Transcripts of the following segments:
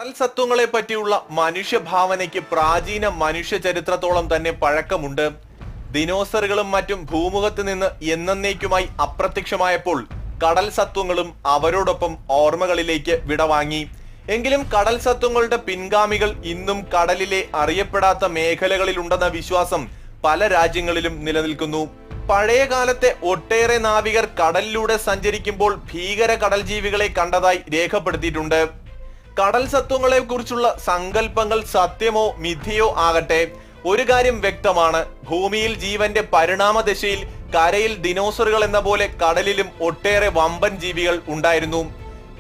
കടൽ സത്വങ്ങളെ പറ്റിയുള്ള മനുഷ്യഭാവനയ്ക്ക് പ്രാചീന മനുഷ്യ ചരിത്രത്തോളം തന്നെ പഴക്കമുണ്ട്. ദിനോസറുകളും മറ്റും ഭൂമുഖത്ത് നിന്ന് എന്നേക്കുമായി അപ്രത്യക്ഷമായപ്പോൾ കടൽ സത്വങ്ങളും അവരോടൊപ്പം ഓർമ്മകളിലേക്ക് വിടവാങ്ങി. എങ്കിലും കടൽ സത്വങ്ങളുടെ പിൻഗാമികൾ ഇന്നും കടലിലെ അറിയപ്പെടാത്ത മേഖലകളിലുണ്ടെന്ന വിശ്വാസം പല രാജ്യങ്ങളിലും നിലനിൽക്കുന്നു. പഴയ കാലത്തെ ഒട്ടേറെ നാവികർ കടലിലൂടെ സഞ്ചരിക്കുമ്പോൾ ഭീകര കടൽ ജീവികളെ കണ്ടതായി രേഖപ്പെടുത്തിയിട്ടുണ്ട്. കടൽ സത്വങ്ങളെ കുറിച്ചുള്ള സങ്കല്പങ്ങൾ സത്യമോ മിഥ്യയോ ആകട്ടെ, ഒരു കാര്യം വ്യക്തമാണ്: ഭൂമിയിൽ ജീവന്റെ പരിണാമദശയിൽ കരയിൽ ദിനോസറുകൾ എന്ന പോലെ കടലിലും ഒട്ടേറെ വമ്പൻ ജീവികൾ ഉണ്ടായിരുന്നു.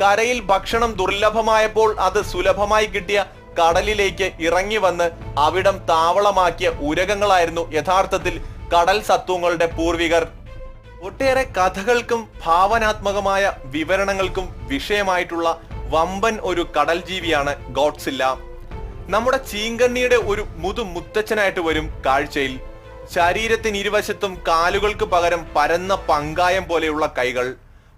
കരയിൽ ഭക്ഷണം ദുർലഭമായപ്പോൾ അത് സുലഭമായി കിട്ടിയ കടലിലേക്ക് ഇറങ്ങി വന്ന് അവിടം താവളമാക്കിയ ഉരകങ്ങളായിരുന്നു യഥാർത്ഥത്തിൽ കടൽ സത്വങ്ങളുടെ പൂർവികർ. ഒട്ടേറെ കഥകൾക്കും ഭാവനാത്മകമായ വിവരണങ്ങൾക്കും വിഷയമായിട്ടുള്ള വമ്പൻ ഒരു കടൽ ജീവിയാണ് ഗോഡ്സില്ല. നമ്മുടെ ചീങ്കണ്ണിയുടെ ഒരു മുത്തച്ഛനായിട്ട് വരും കാഴ്ചയിൽ. ശരീരത്തിന് ഇരുവശത്തും കാലുകൾക്ക് പകരം പരന്ന പങ്കായം പോലെയുള്ള കൈകൾ,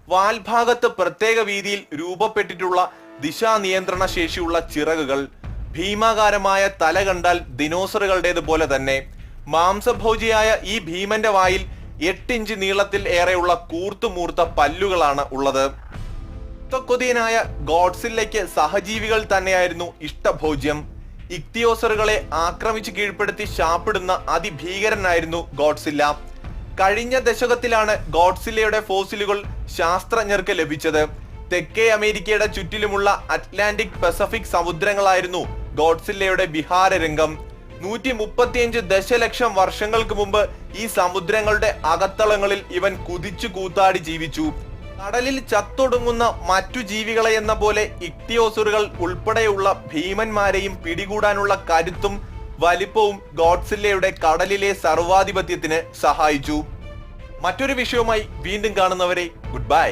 വാൽഭാഗത്ത് പ്രത്യേക രീതിയിൽ രൂപപ്പെട്ടിട്ടുള്ള ദിശാനിയന്ത്രണ ശേഷിയുള്ള ചിറകുകൾ, ഭീമാകാരമായ തല കണ്ടാൽ ദിനോസറുകളുടേത് പോലെ തന്നെ. മാംസഭോജിയായ ഈ ഭീമന്റെ വായിൽ 8 ഇഞ്ച് നീളത്തിൽ ഏറെയുള്ള കൂർത്തുമൂർത്ത പല്ലുകളാണ് ഉള്ളത്. കൊതിയനായ ഗോഡ്സില്ലയ്ക്ക് സഹജീവികൾ തന്നെയായിരുന്നു ഇഷ്ടഭോജ്യം. ഇക്തിയോസറുകളെ ആക്രമിച്ച് കീഴ്പ്പെടുത്തി ശാപ്പിടുന്ന അതിഭീകരനായിരുന്നു ഗോഡ്സില്ല. കഴിഞ്ഞ ദശകത്തിലാണ് ഗോഡ്സില്ലയുടെ ഫോസിലുകൾ ശാസ്ത്രജ്ഞർക്ക് ലഭിച്ചത്. തെക്കേ അമേരിക്കയുടെ ചുറ്റിലുമുള്ള അറ്റ്ലാന്റിക് പസഫിക് സമുദ്രങ്ങളായിരുന്നു ഗോഡ്സില്ലയുടെ വിഹാരരംഗം. 135 ദശലക്ഷം വർഷങ്ങൾക്ക് മുമ്പ് ഈ സമുദ്രങ്ങളുടെ അകത്തളങ്ങളിൽ ഇവൻ കുതിച്ചു കൂത്താടി ജീവിച്ചു. കടലിൽ ചത്തൊടുങ്ങുന്ന മറ്റു ജീവികളെ എന്ന പോലെ ഇക്തിയോസറുകൾ ഉൾപ്പെടെയുള്ള ഭീമന്മാരെയും പിടികൂടാനുള്ള കരുത്തും വലിപ്പവും ഗോഡ്സില്ലയുടെ കടലിലെ സർവാധിപത്യത്തിന് സഹായിച്ചു. മറ്റൊരു വിഷയവുമായി വീണ്ടും കാണുന്നവരെ ഗുഡ് ബൈ.